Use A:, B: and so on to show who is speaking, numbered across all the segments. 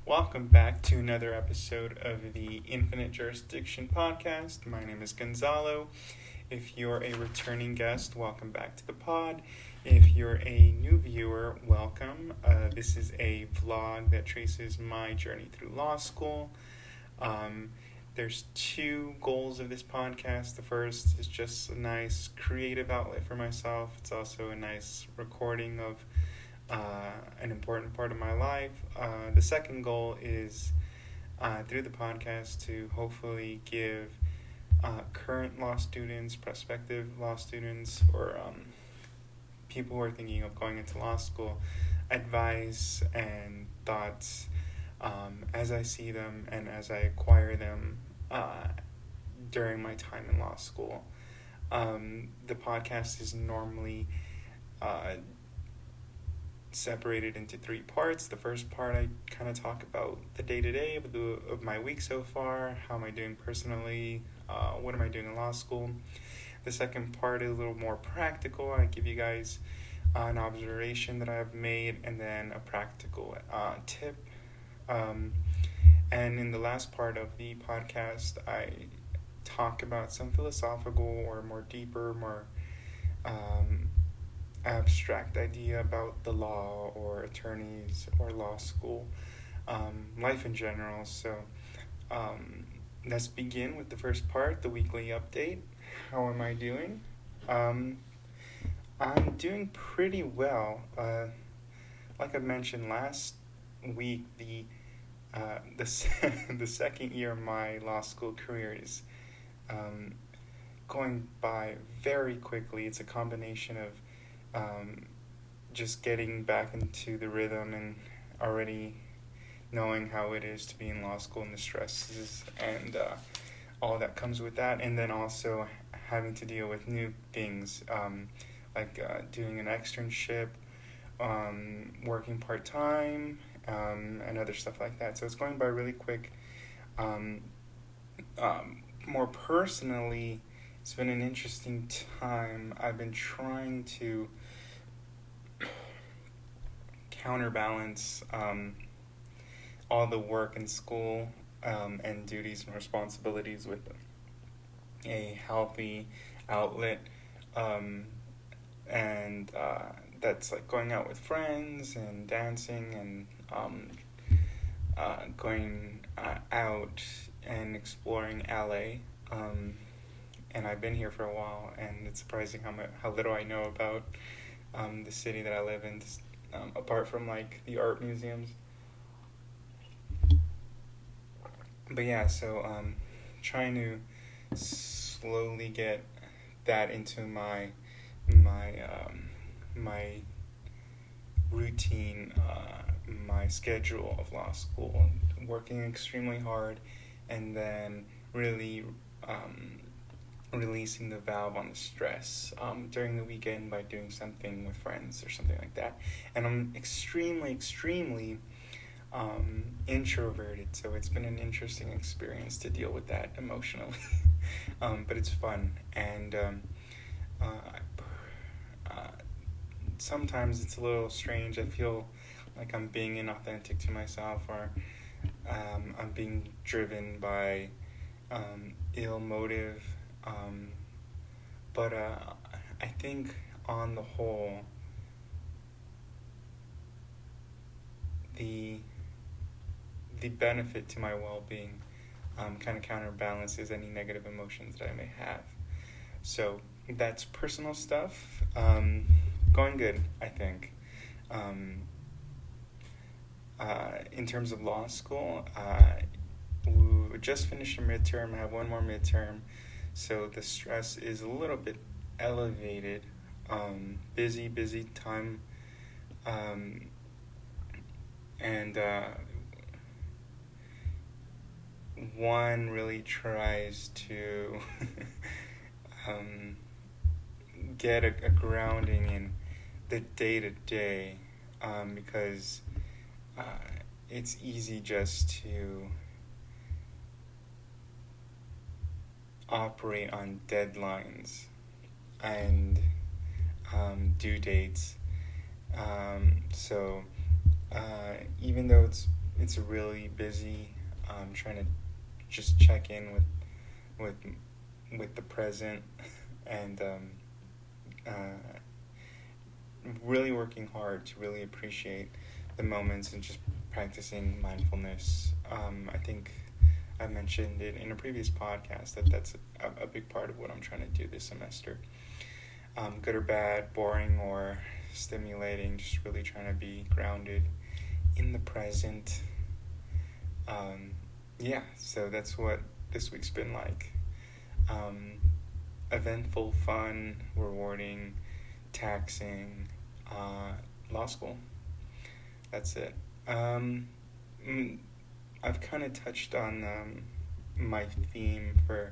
A: Welcome back to another episode of the Infinite Jurisdiction podcast. My name is Gonzalo. If you're a returning guest, welcome back to the pod. If you're a new viewer, welcome. This is a vlog that traces my journey through law school. There's two goals of this podcast. The first is just a nice creative outlet for myself. It's also a nice recording of an important part of my life. The second goal is through the podcast to hopefully give current law students, prospective law students, or people who are thinking of going into law school advice and thoughts as I see them and as I acquire them during my time in law school. The podcast is normally separated into three parts. The first part, I kind of talk about the day-to-day of my week so far. How am I doing personally? What am I doing in law school? The second part is a little more practical. I give you guys an observation that I've made and then a practical tip. And in the last part of the podcast, I talk about some philosophical or more deeper, more abstract idea about the law or attorneys or law school, life in general. So let's begin with the first part, the weekly update. How am I doing? I'm doing pretty well. Like I mentioned last week, the second year of my law school career is going by very quickly. It's a combination of just getting back into the rhythm and already knowing how it is to be in law school and the stresses and all that comes with that, and then also having to deal with new things like doing an externship, working part-time, and other stuff like that. So it's going by really quick. More personally, it's been an interesting time. I've been trying to counterbalance all the work in school and duties and responsibilities with a healthy outlet, and that's like going out with friends and dancing and going out and exploring LA. And I've been here for a while, and it's surprising how little I know about the city that I live in, apart from like the art museums. But yeah, so trying to slowly get that into my routine, my schedule of law school, working extremely hard, and then really releasing the valve on the stress during the weekend by doing something with friends or something like that. And I'm extremely introverted, so it's been an interesting experience to deal with that emotionally. But it's fun, and sometimes it's a little strange. I feel like I'm being inauthentic to myself, or I'm being driven by ill motive. But I think on the whole, the benefit to my well-being kind of counterbalances any negative emotions that I may have. So that's personal stuff. Going good, I think. In terms of law school, we just finished a midterm. I have one more midterm. So the stress is a little bit elevated, busy time, and one really tries to get a grounding in the day-to-day, because it's easy just to operate on deadlines and due dates. So even though it's it's really busy. Trying to just check in with with the present, and really working hard to really appreciate the moments and just practicing mindfulness. I think I mentioned it in a previous podcast that's a big part of what I'm trying to do this semester. Good or bad, boring or stimulating, just really trying to be grounded in the present. So that's what this week's been like. Eventful, fun, rewarding, taxing, law school. That's it. I've kind of touched on my theme for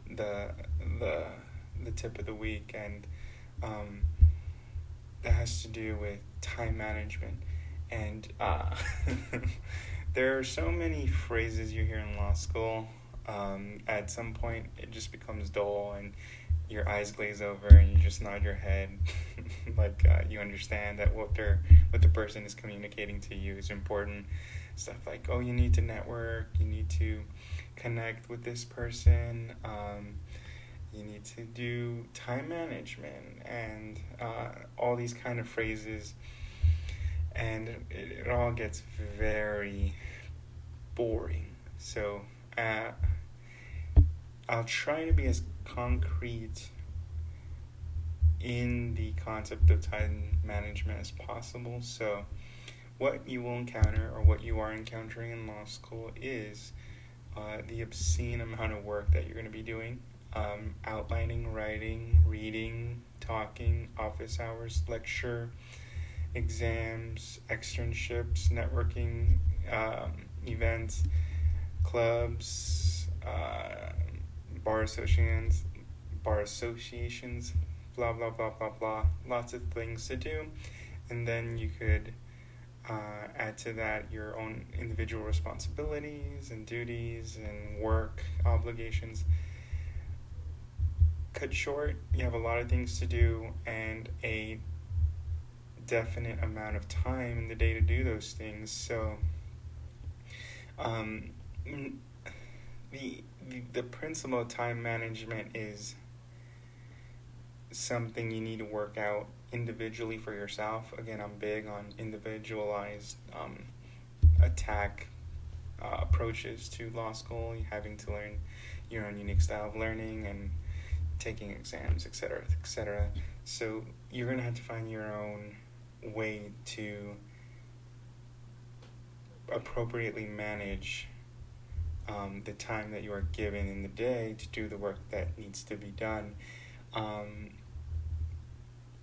A: the tip of the week, and that has to do with time management. And there are so many phrases you hear in law school. At some point, it just becomes dull, and your eyes glaze over, and you just nod your head, like you understand that what the person is communicating to you is important. Stuff like, oh, you need to network, you need to connect with this person, you need to do time management, and all these kind of phrases, and it all gets very boring. So I'll try to be as concrete in the concept of time management as possible. So what you will encounter, or what you are encountering in law school, is the obscene amount of work that you're going to be doing. Outlining, writing, reading, talking, office hours, lecture, exams, externships, networking, events, clubs, bar associations, blah, blah, blah, blah, blah. Lots of things to do. And then you could add to that your own individual responsibilities and duties and work obligations. Cut short, you have a lot of things to do and a definite amount of time in the day to do those things. So the principle of time management is something you need to work out individually for yourself. Again, I'm big on individualized approaches to law school, having to learn your own unique style of learning and taking exams, etc., etc. So you're going to have to find your own way to appropriately manage the time that you are given in the day to do the work that needs to be done.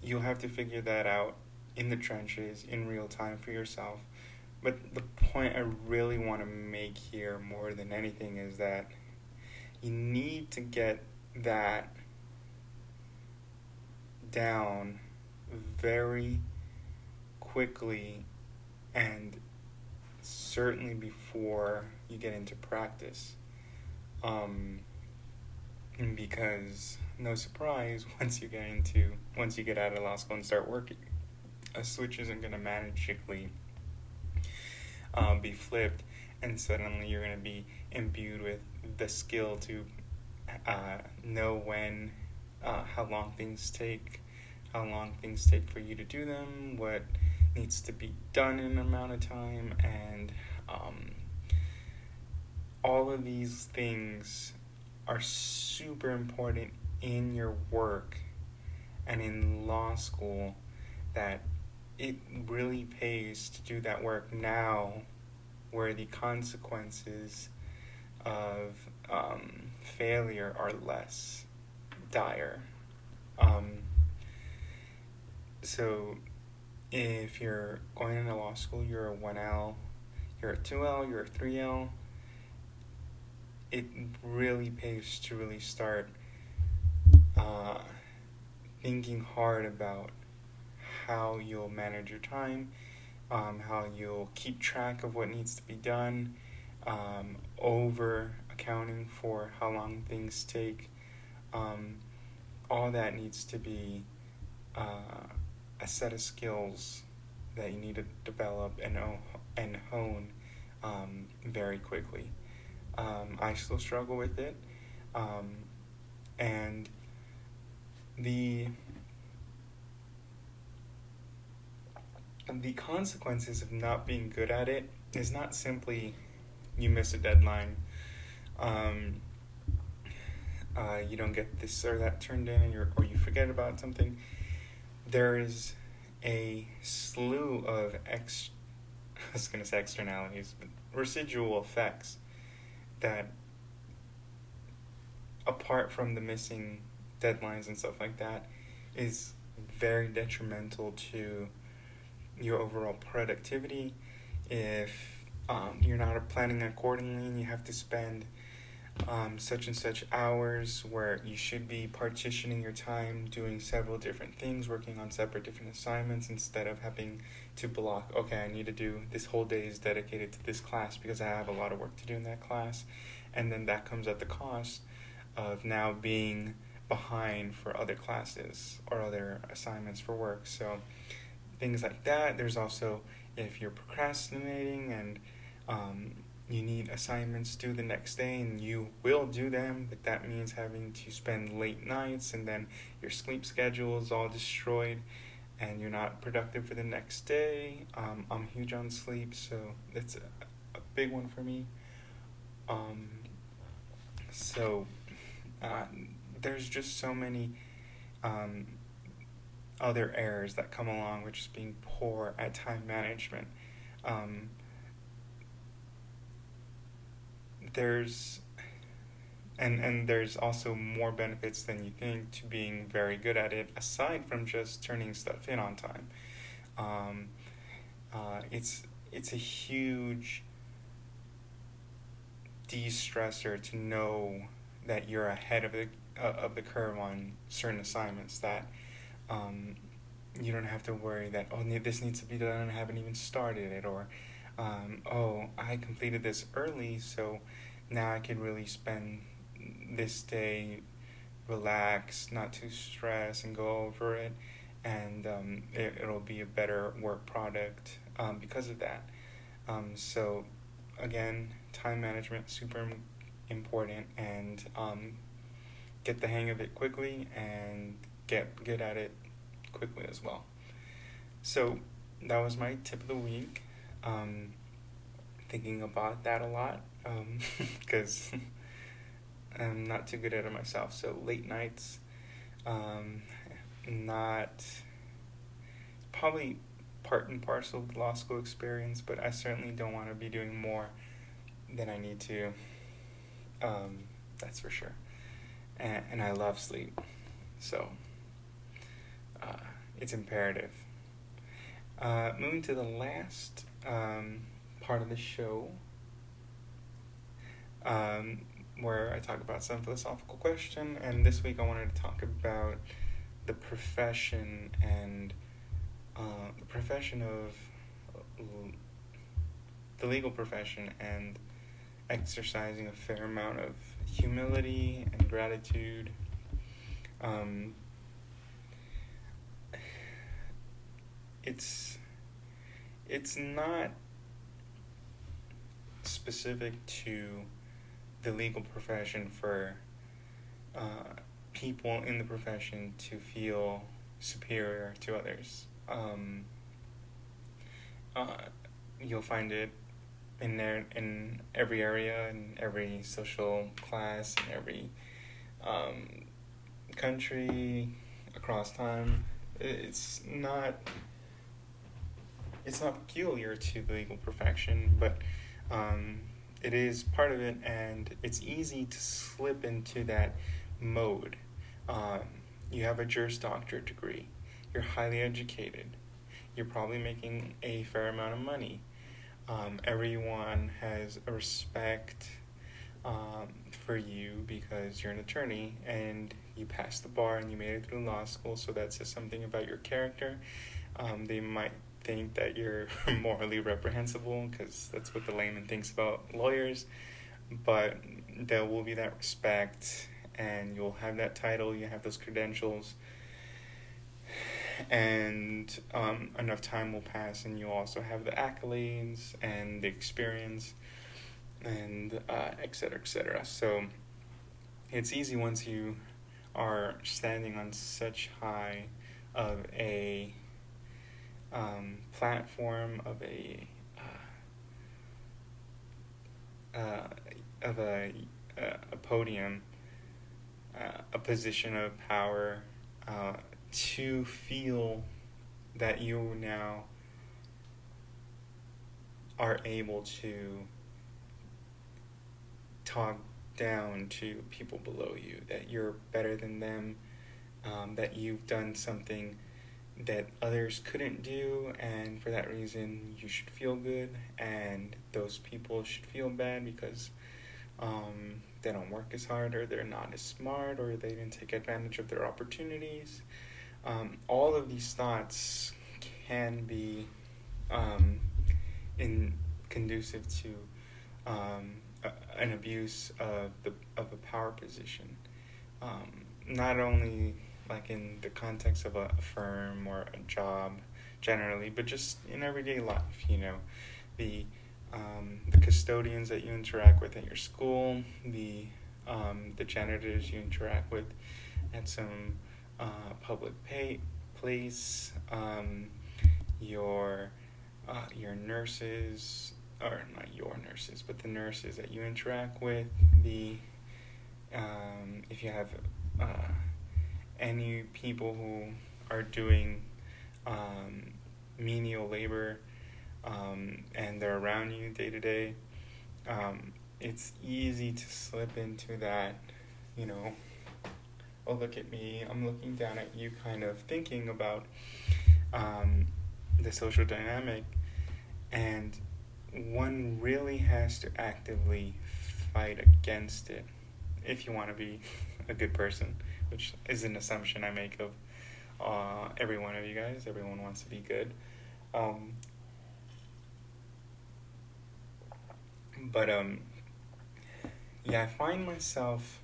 A: You'll have to figure that out in the trenches, in real time for yourself. But the point I really want to make here more than anything is that you need to get that down very quickly, and certainly before you get into practice. Because no surprise, once you get out of law school and start working, a switch isn't going to magically be flipped, and suddenly you're going to be imbued with the skill to know when, how long things take for you to do them, what needs to be done in an amount of time, and all of these things are super important in your work and in law school, that it really pays to do that work now, where the consequences of failure are less dire. So if you're going into law school, you're a 1L, you're a 2L, you're a 3L, it really pays to really start thinking hard about how you'll manage your time, how you'll keep track of what needs to be done, over accounting for how long things take. All that needs to be a set of skills that you need to develop and hone very quickly. I still struggle with it. And the consequences of not being good at it is not simply you miss a deadline, um, you don't get this or that turned in, or you forget about something. There is a slew of I was going to say externalities, but residual effects that, apart from the missing deadlines and stuff like that, is very detrimental to your overall productivity. If you're not planning accordingly and you have to spend such and such hours where you should be partitioning your time, doing several different things, working on separate different assignments, instead of having to block, okay, I need to do this whole day is dedicated to this class because I have a lot of work to do in that class. And then that comes at the cost of now being behind for other classes or other assignments for work. So things like that. There's also, if you're procrastinating and you need assignments due the next day, and you will do them, but that means having to spend late nights, and then your sleep schedule is all destroyed and you're not productive for the next day. I'm huge on sleep, so that's a big one for me. So there's just so many other errors that come along with just being poor at time management. There's also more benefits than you think to being very good at it, aside from just turning stuff in on time. It's a huge de-stressor to know that you're ahead of the curve on certain assignments, that you don't have to worry that, this needs to be done and I haven't even started it, or I completed this early, so now I can really spend this day, relax, not too stress, and go over it, and it'll be a better work product because of that. So again, time management, super important, and get the hang of it quickly and get good at it quickly as well. So that was my tip of the week. Thinking about that a lot because I'm not too good at it myself. So late nights, not probably part and parcel of the law school experience, but I certainly don't want to be doing more than I need to. That's for sure. And I love sleep, so it's imperative. Moving to the last part of the show, where I talk about some philosophical question, and this week I wanted to talk about the profession and the profession of the legal profession, and exercising a fair amount of humility and gratitude. It's not specific to the legal profession for people in the profession to feel superior to others. You'll find it in every area, in every social class, in every country, across time. It's not peculiar to the legal profession, but it is part of it, and it's easy to slip into that mode. You have a Juris Doctorate degree. You're highly educated. You're probably making a fair amount of money. Everyone has a respect for you because you're an attorney and you passed the bar and you made it through law school, so that says something about your character. They might think that you're morally reprehensible because that's what the layman thinks about lawyers, but there will be that respect, and you'll have that title, you have those credentials, and enough time will pass and you'll also have the accolades and the experience, and et cetera, et cetera. So it's easy once you are standing on such high of a platform, uh, of a podium, a position of power, to feel that you now are able to talk down to people below you, that you're better than them, that you've done something that others couldn't do, and for that reason you should feel good, and those people should feel bad because they don't work as hard, or they're not as smart, or they didn't take advantage of their opportunities. All of these thoughts can be conducive to an abuse of a power position. Not only like in the context of a firm or a job generally, but just in everyday life. The custodians that you interact with at your school, the janitors you interact with at some public place, your nurses, or not your nurses, but the nurses that you interact with, if you have any people who are doing menial labor, and they're around you day to day, it's easy to slip into that, oh, look at me, I'm looking down at you kind of thinking about the social dynamic, and one really has to actively fight against it if you want to be a good person, which is an assumption I make of every one of you guys. Everyone wants to be good. But I find myself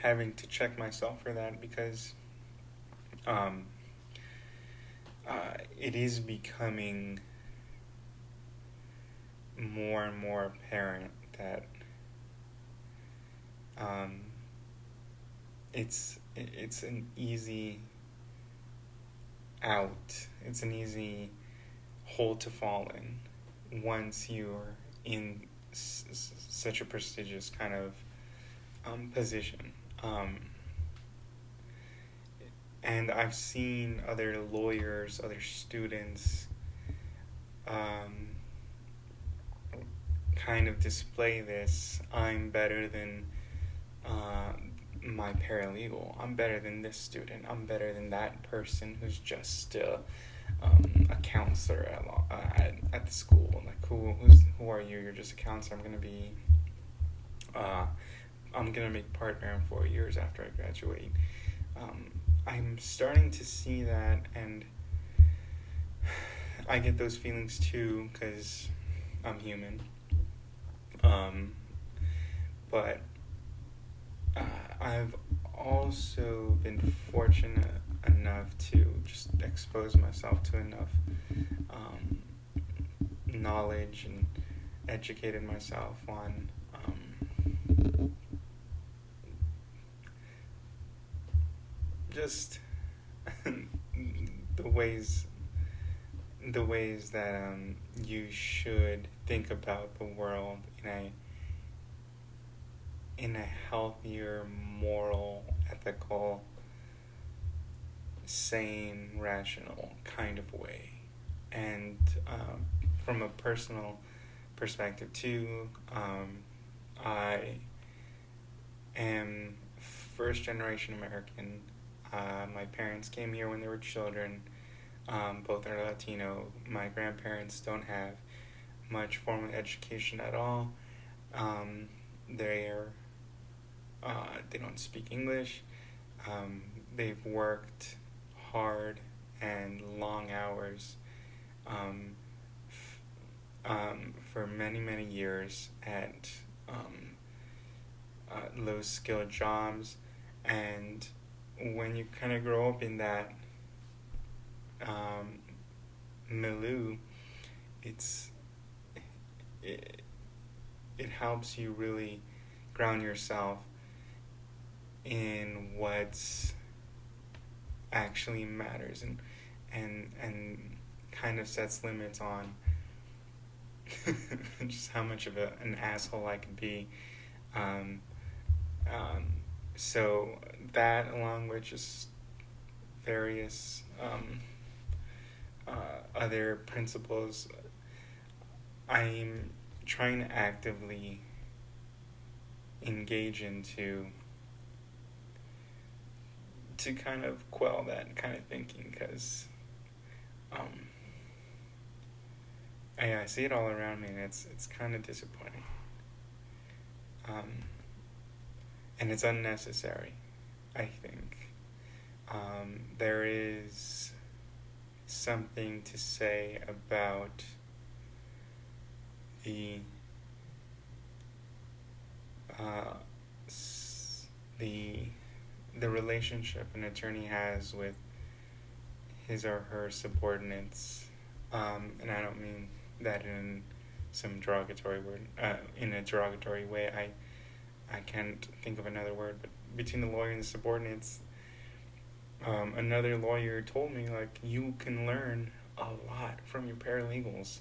A: having to check myself for that because it is becoming more and more apparent that it's an easy out. It's an easy hole to fall in once you're in such a prestigious kind of position. And I've seen other lawyers, other students kind of display this. I'm better than my paralegal. I'm better than this student. I'm better than that person who's just a counselor at the school. Like, who are you? You're just a counselor. I'm gonna make partner in 4 years after I graduate. I'm starting to see that, and I get those feelings too because I'm human. But I've also been fortunate enough to just expose myself to enough knowledge and educated myself on just the ways that you should think about the world in a healthier, moral, ethical, sane, rational kind of way. And from a personal perspective too, I am first generation American. My parents came here when they were children. Both are Latino. My grandparents don't have much formal education at all. They don't speak English. They've worked hard and long hours for many, many years at low-skilled jobs. And when you kind of grow up in that it helps you really ground yourself in what actually matters, and kind of sets limits on just how much of an asshole I can be. So that, along with just various other principles, I'm trying to actively engage into to kind of quell that kind of thinking, because I see it all around me, and it's kind of disappointing, and it's unnecessary, I think. There is something to say about the relationship an attorney has with his or her subordinates, and I don't mean that in some derogatory word, in a derogatory way. I can't think of another word, but between the lawyer and the subordinates, another lawyer told me, like, you can learn a lot from your paralegals,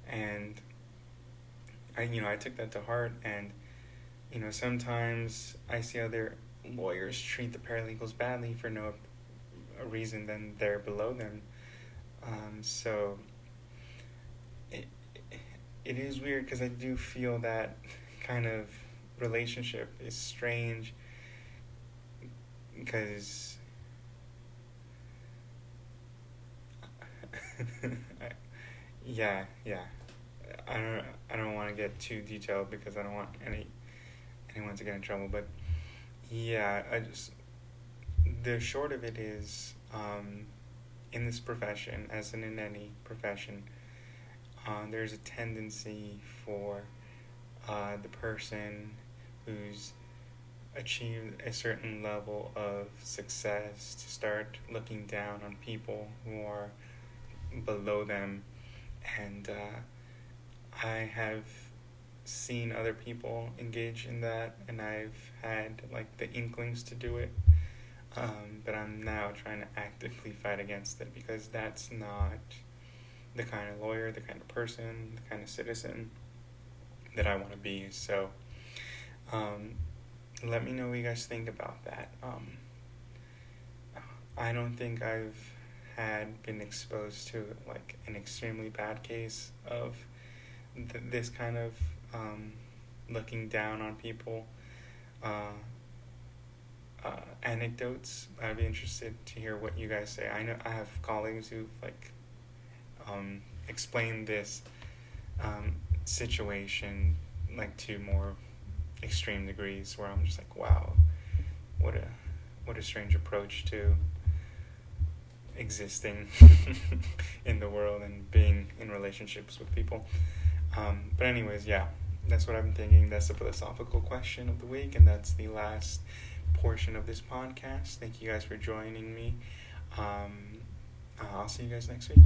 A: and I took that to heart. And sometimes I see other lawyers treat the paralegals badly for no reason than they're below them. So it is weird, because I do feel that kind of relationship is strange, because yeah. I don't want to get too detailed, because I don't want anyone to get in trouble, but yeah, the short of it is, in this profession, as in any profession, there's a tendency for the person who's achieved a certain level of success to start looking down on people who are below them. And I have seen other people engage in that, and I've had the inklings to do it, but I'm now trying to actively fight against it, because that's not the kind of lawyer, the kind of person, the kind of citizen that I want to be. So let me know what you guys think about that. I don't think I've been exposed to an extremely bad case of this kind of looking down on people anecdotes. I'd be interested to hear what you guys say. I know I have colleagues who've explained this situation to more extreme degrees, where I'm just like, wow, what a strange approach to existing in the world and being in relationships with people. But anyways, yeah, that's what I've been thinking. That's the philosophical question of the week, and that's the last portion of this podcast. Thank you guys for joining me. I'll see you guys next week.